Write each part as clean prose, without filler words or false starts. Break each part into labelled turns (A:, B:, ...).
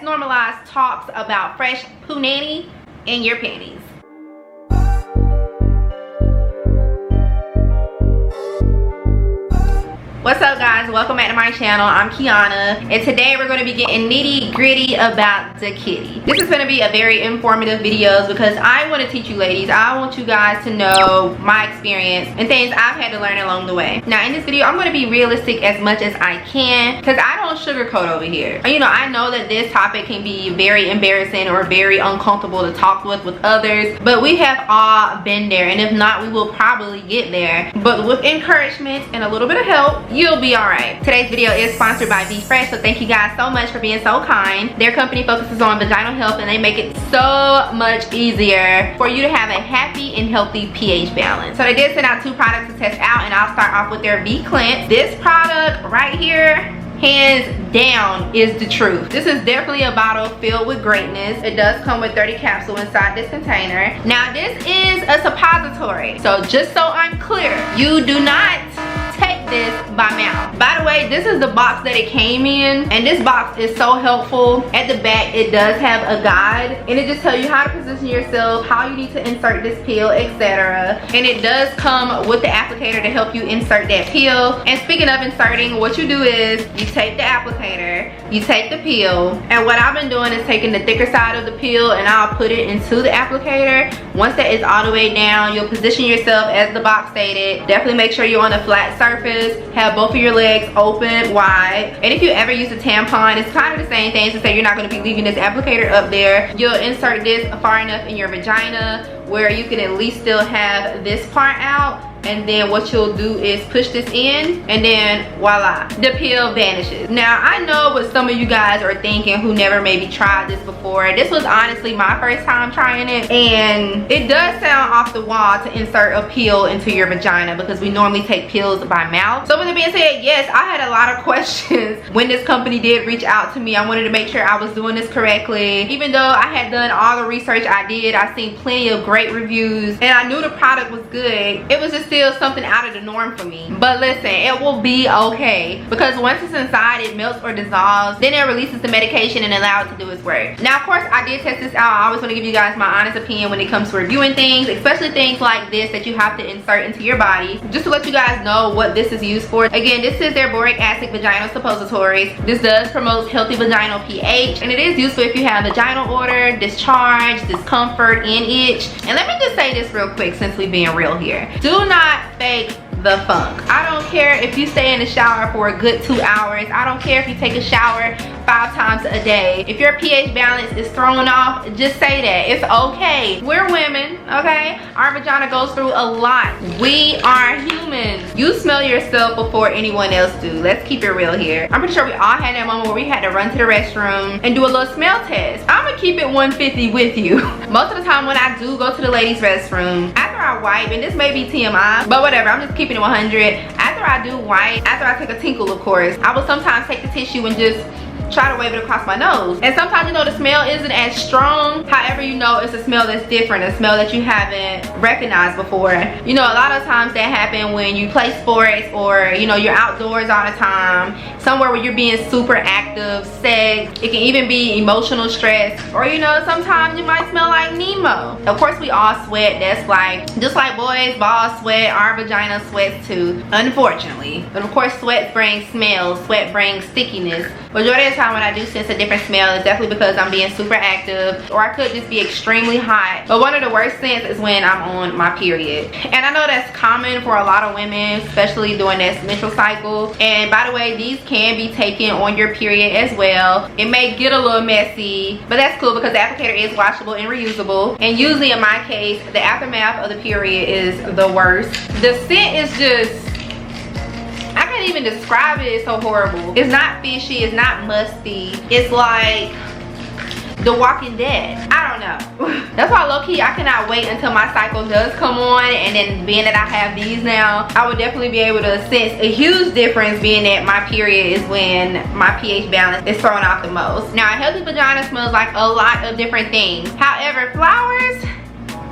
A: normalize talks about fresh punani in your panties. What's up guys, welcome back to my channel. I'm Keonna, and today we're going to be getting nitty gritty about the kitty. This is going to be a very informative video because I want to teach you ladies. I want you guys to know my experience and things I've had to learn along the way. Now in this video, I'm going to be realistic as much as I can because I don't sugarcoat over here. You know, I know that this topic can be very embarrassing or very uncomfortable to talk with others, but we have all been there, and if not, we will probably get there. But with encouragement and a little bit of help, you'll be all right. Today's video is sponsored by VeeFresh, so thank you guys so much for being so kind. Their company focuses on vaginal health, and they make it so much easier for you to have a happy and healthy pH balance. So they did send out 2 products to test out, and I'll start off with their VeeCleanse. This product right here, hands down, is the truth. This is definitely a bottle filled with greatness. It does come with 30 capsules inside this container. Now this is a suppository, so just so I'm clear, you do not take this by mouth. By the way, this is the box that it came in, and this box is so helpful. At the back it does have a guide, and it just tells you how to position yourself, how you need to insert this pill, etc. And it does come with the applicator to help you insert that pill. And speaking of inserting, what you do is you take the applicator, you take the pill, and what I've been doing is taking the thicker side of the pill and I'll put it into the applicator. Once that is all the way down, you'll position yourself as the box stated. Definitely make sure you're on a flat surface, have both of your legs open wide. And if you ever use a tampon, it's kind of the same thing. To say you're not going to be leaving this applicator up there, you'll insert this far enough in your vagina where you can at least still have this part out. And then what you'll do is push this in, and then voila, the pill vanishes. Now I know what some of you guys are thinking who never maybe tried this before. This was honestly my first time trying it, and it does sound off the wall to insert a pill into your vagina because we normally take pills by mouth. So with it being said, yes, I had a lot of questions when this company did reach out to me. I wanted to make sure I was doing this correctly. Even though I had done all the research I did, I seen plenty of great reviews, and I knew the product was good. It was just still something out of the norm for me. But listen, it will be okay because once it's inside, it melts or dissolves, then it releases the medication and allows it to do its work. Now of course I did test this out. I always want to give you guys my honest opinion when it comes to reviewing things, especially things like this that you have to insert into your body. Just to let you guys know what this is used for. Again, this is their boric acid vaginal suppositories. This does promote healthy vaginal pH, and it is useful if you have vaginal odor, discharge, discomfort, and itch. And let me just say this real quick since we're being real here. Do not fake the funk. I don't care if you stay in the shower for a good 2 hours. I don't care if you take a shower 5 times a day. If your pH balance is thrown off, just say that. It's okay. We're women, okay? Our vagina goes through a lot. We are humans. You smell yourself before anyone else do. Let's keep it real here. I'm pretty sure we all had that moment where we had to run to the restroom and do a little smell test. I'm gonna keep it 150 with you. Most of the time when I do go to the ladies' restroom, after I wipe, and this may be TMI, but whatever, I'm just keeping it 100. After I do wipe, after I take a tinkle, of course, I will sometimes take the tissue and just try to wave it across my nose. And sometimes, you know, the smell isn't as strong. However, you know, it's a smell that's different, a smell that you haven't recognized before. You know, a lot of times that happen when you play sports, or you know, you're outdoors all the time, somewhere where you're being super active, sex. It can even be emotional stress, or you know, sometimes you might smell like Nemo. Of course we all sweat. That's like, just like boys, balls sweat, our vagina sweats too, unfortunately. But of course sweat brings smells, sweat brings stickiness. Majority of the time when I do sense a different smell, it's definitely because I'm being super active, or I could just be extremely hot. But one of the worst scents is when I'm on my period. And I know that's common for a lot of women, especially during this menstrual cycle. And by the way, these can be taken on your period as well. It may get a little messy, but that's cool because the applicator is washable and reusable. And usually in my case, the aftermath of the period is the worst. The scent is just, I can't even describe it. It's so horrible. It's not fishy, it's not musty. It's like The Walking Dead. I don't know. That's why low-key I cannot wait until my cycle does come on, and then being that I have these now, I would definitely be able to sense a huge difference, being that my period is when my pH balance is thrown off the most. Now a healthy vagina smells like a lot of different things. However, flowers,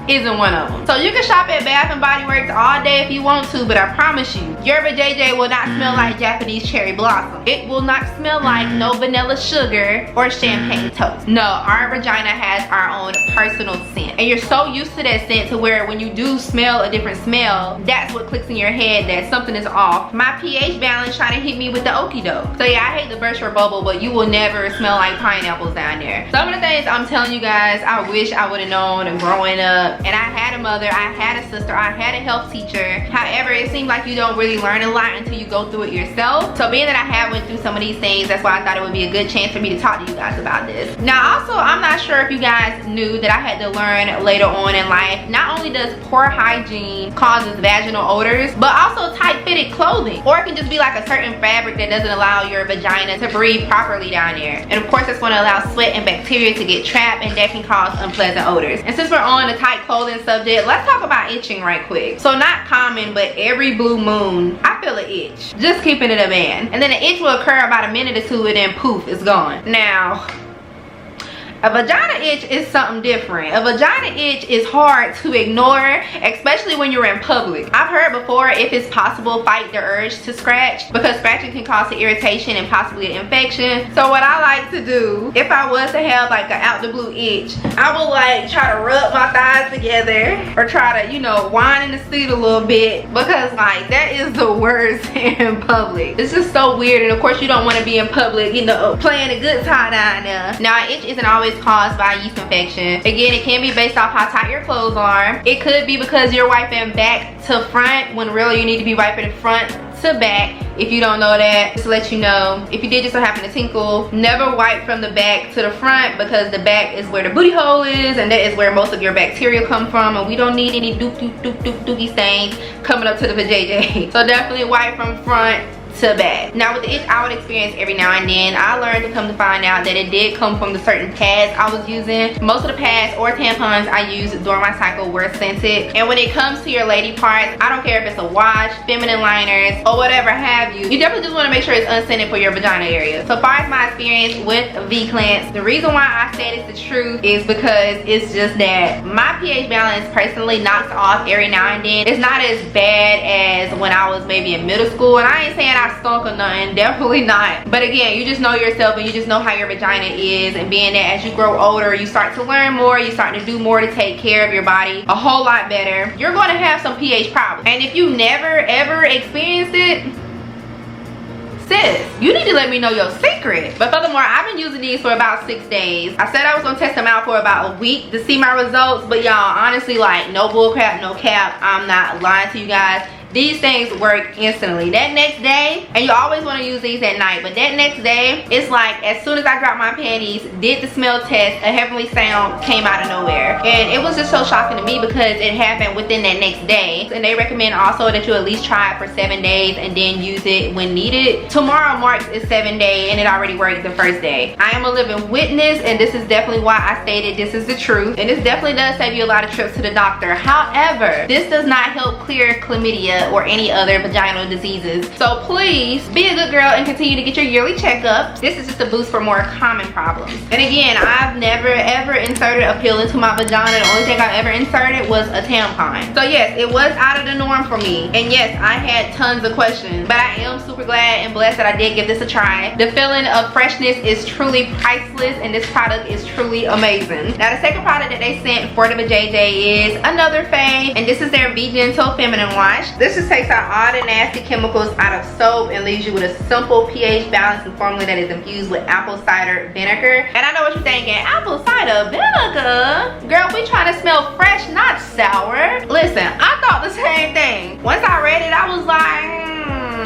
A: isn't one of them. So you can shop at Bath and Body Works all day if you want to, but I promise you, your vajayjay will not smell like Japanese cherry blossom. It will not smell like no vanilla sugar or champagne toast. No, our vagina has our own personal scent, and you're so used to that scent to where when you do smell a different smell, that's what clicks in your head that something is off. My pH balance trying to hit me with the okie doke. So yeah, I hate to burst your bubble, but you will never smell like pineapples down there. Some of the things I'm telling you guys, I wish I would have known growing up. And I had a mother, I had a sister, I had a health teacher. However, it seems like you don't really learn a lot until you go through it yourself. So being that I have went through some of these things, that's why I thought it would be a good chance for me to talk to you guys about this. Now also, I'm not sure if you guys knew that I had to learn later on in life, not only does poor hygiene causes vaginal odors, but also tight-fitted clothing. Or it can just be like a certain fabric that doesn't allow your vagina to breathe properly down there. And of course, that's going to allow sweat and bacteria to get trapped, and that can cause unpleasant odors. And since we're on the tight clothing subject, let's talk about itching right quick. So not common, but every blue moon, I feel an itch. Just keeping it a man. And then the itch will occur about a minute or two, and then poof, it's gone. Now, a vagina itch is something different. A vagina itch is hard to ignore, especially when you're in public. I've heard before, if it's possible, fight the urge to scratch, because scratching can cause irritation and possibly an infection. So what I like to do, if I was to have like an out the blue itch, I would like try to rub my thighs together, or try to, you know, whine in the seat a little bit, because like that is the worst in public. It's just so weird. And of course, you don't want to be in public, you know, playing a good time down there. Now, an itch isn't always caused by yeast infection. Again, it can be based off how tight your clothes are. It could be because you're wiping back to front when really you need to be wiping front to back. If you don't know that, just to let you know, if you did just so happen to tinkle, never wipe from the back to the front, because the back is where the booty hole is, and that is where most of your bacteria come from, and we don't need any dookie stains coming up to the vajayjay. So definitely wipe from front to back. Now with the itch I would experience every now and then, I learned to come to find out that it did come from the certain pads I was using. Most of the pads or tampons I used during my cycle were scented. And when it comes to your lady parts, I don't care if it's a wash, feminine liners, or whatever have you, you definitely just want to make sure it's unscented for your vagina area. So far as my experience with VeeCleanse, the reason why I said it's the truth is because it's just that my pH balance personally knocks off every now and then. It's not as bad as when I was maybe in middle school, and I ain't saying I stunk or nothing, definitely not. But again, you just know yourself, and you just know how your vagina is, and being that as you grow older, you start to learn more, you start to do more to take care of your body a whole lot better. You're going to have some pH problems, and if you never ever experienced it, sis, you need to let me know your secret. But furthermore, I've been using these for about 6 days. I said I was gonna test them out for about a week to see my results, but y'all, honestly, like, no bull crap, no cap, I'm not lying to you guys. These things work instantly. That next day, and you always want to use these at night, but that next day, it's like as soon as I dropped my panties, did the smell test, a heavenly sound came out of nowhere. And it was just so shocking to me because it happened within that next day. And they recommend also that you at least try it for 7 days and then use it when needed. Tomorrow marks its 7th day, and it already worked the first day. I am a living witness, and this is definitely why I stated this is the truth. And this definitely does save you a lot of trips to the doctor. However, this does not help clear chlamydia or any other vaginal diseases. So please be a good girl and continue to get your yearly checkups. This is just a boost for more common problems. And again, I've never ever inserted a pill into my vagina. The only thing I ever inserted was a tampon. So yes, it was out of the norm for me. And yes, I had tons of questions, but I am super glad and blessed that I did give this a try. The feeling of freshness is truly priceless, and this product is truly amazing. Now the second product that they sent for the vajayjay is another fave, and this is their VeeGentle feminine wash. This just takes out all the nasty chemicals out of soap and leaves you with a simple pH balancing formula that is infused with apple cider vinegar. And I know what you're thinking, apple cider vinegar? Girl, we trying to smell fresh, not sour. Listen, I thought the same thing. Once I read it, I was like,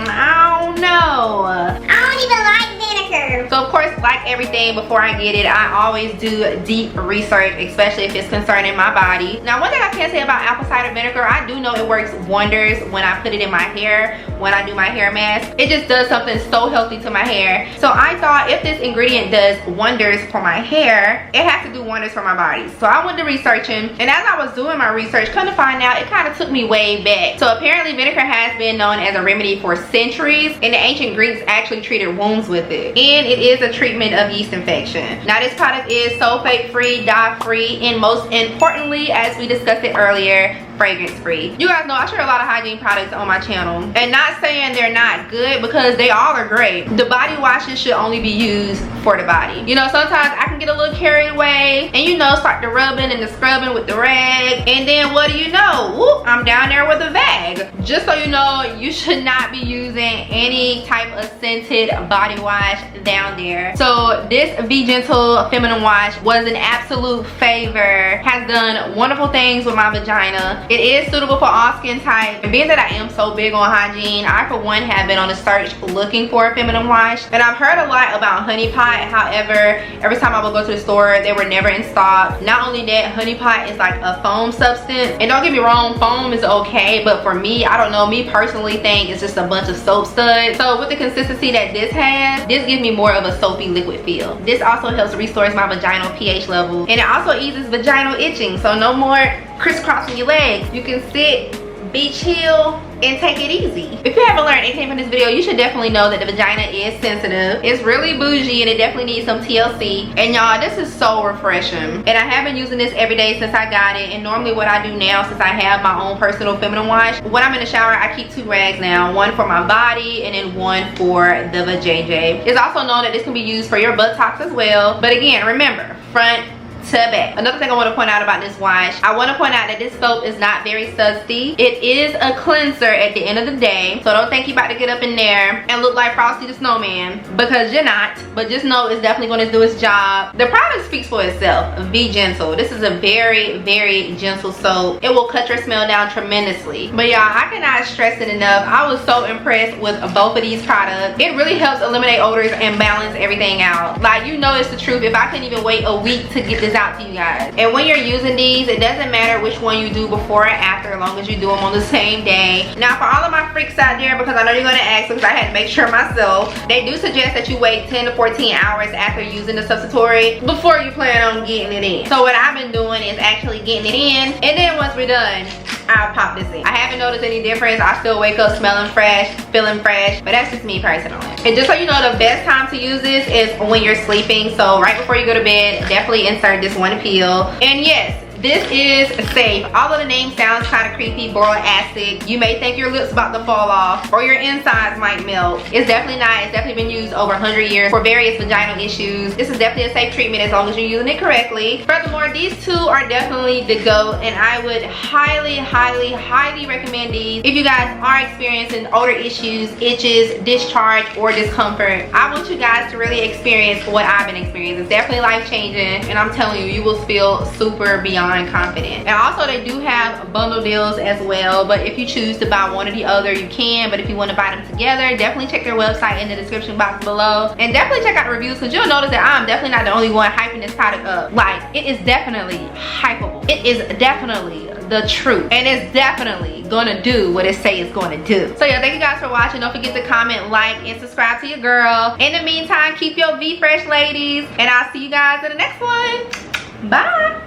A: I don't know. I don't even like vinegar. So of course, like everything, before I get it, I always do deep research, especially if it's concerning my body. Now, one thing I can say about apple cider vinegar, I do know it works wonders when I put it in my hair, when I do my hair mask. It just does something so healthy to my hair. So I thought if this ingredient does wonders for my hair, it has to do wonders for my body. So I went to researching, and as I was doing my research, come to find out, it kind of took me way back. So apparently vinegar has been known as a remedy for centuries, and the ancient Greeks actually treated wounds with it. and it is a treatment of yeast infection. Now this product is sulfate free, dye free, and most importantly, as we discussed it earlier, fragrance free. You guys know I share a lot of hygiene products on my channel, and not saying they're not good, because they all are great. The body washes should only be used for the body. You know, sometimes I can get a little carried away and, you know, start the rubbing and the scrubbing with the rag, and then what do you know? Whoop, I'm down there with a vag. Just so you know, you should not be using any type of scented body wash down there. So this VeeGentle feminine wash was an absolute favor. Has done wonderful things with my vagina. It is suitable for all skin types. And being that I am so big on hygiene, I for one have been on a search looking for a feminine wash. And I've heard a lot about Honey Pot. However, every time I would go to the store, they were never in stock. Not only that, Honey Pot is like a foam substance. And don't get me wrong, foam is okay. But for me, I don't know, me personally think it's just a bunch of soap suds. So with the consistency that this has, this gives me more of a soapy liquid feel. This also helps restore my vaginal pH level. And it also eases vaginal itching. So no more crisscrossing your legs. You can sit, be chill, and take it easy. If you haven't learned anything from this video, you should definitely know that the vagina is sensitive. It's really bougie and it definitely needs some TLC. And y'all, this is so refreshing. And I have been using this every day since I got it. And normally what I do now, since I have my own personal feminine wash, when I'm in the shower, I keep 2 rags now. One for my body and then one for the vajayjay. It's also known that this can be used for your buttocks as well. But again, remember, front to back. Another thing I want to point out about this wash, I want to point out that this soap is not very sudsy. It is a cleanser at the end of the day, so don't think you're about to get up in there and look like Frosty the Snowman, because you're not. But just know it's definitely going to do its job. The product speaks for itself. VeeGentle. This is a very, very gentle soap. It will cut your smell down tremendously. But y'all, I cannot stress it enough. I was so impressed with both of these products. It really helps eliminate odors and balance everything out. Like, you know it's the truth. If I couldn't even wait a week to get this out to you guys. And when you're using these, it doesn't matter which one you do before or after, as long as you do them on the same day. Now for all of my freaks out there, because I know you're going to ask, because I had to make sure myself, they do suggest that you wait 10 to 14 hours after using the substitutory before you plan on getting it in. So what I've been doing is actually getting it in, and then once we're done, I'll pop this in. I haven't noticed any difference. I still wake up smelling fresh, feeling fresh, but that's just me personally. And just so you know, the best time to use this is when you're sleeping. So right before you go to bed, definitely insert this one peel. And yes, this is safe. Although the name sounds kind of creepy, boric acid, you may think your lips about to fall off or your insides might melt. It's definitely not. It's definitely been used over 100 years for various vaginal issues. This is definitely a safe treatment as long as you're using it correctly. Furthermore, these two are definitely the GOAT, and I would highly, highly, highly recommend these if you guys are experiencing odor issues, itches, discharge, or discomfort. I want you guys to really experience what I've been experiencing. It's definitely life-changing, and I'm telling you, you will feel super beyond confident. And also they do have bundle deals as well, but if you choose to buy one or the other, you can. But if you want to buy them together, definitely check their website in the description box below, and definitely check out the reviews, because you'll notice that I'm definitely not the only one hyping this product up. Like, it is definitely hypeable. It is definitely the truth, and it's definitely gonna do what it say it's gonna do. So yeah, thank you guys for watching. Don't forget to comment, like, and subscribe to your girl. In the meantime, keep your VeeFresh, ladies, and I'll see you guys in the next one. Bye.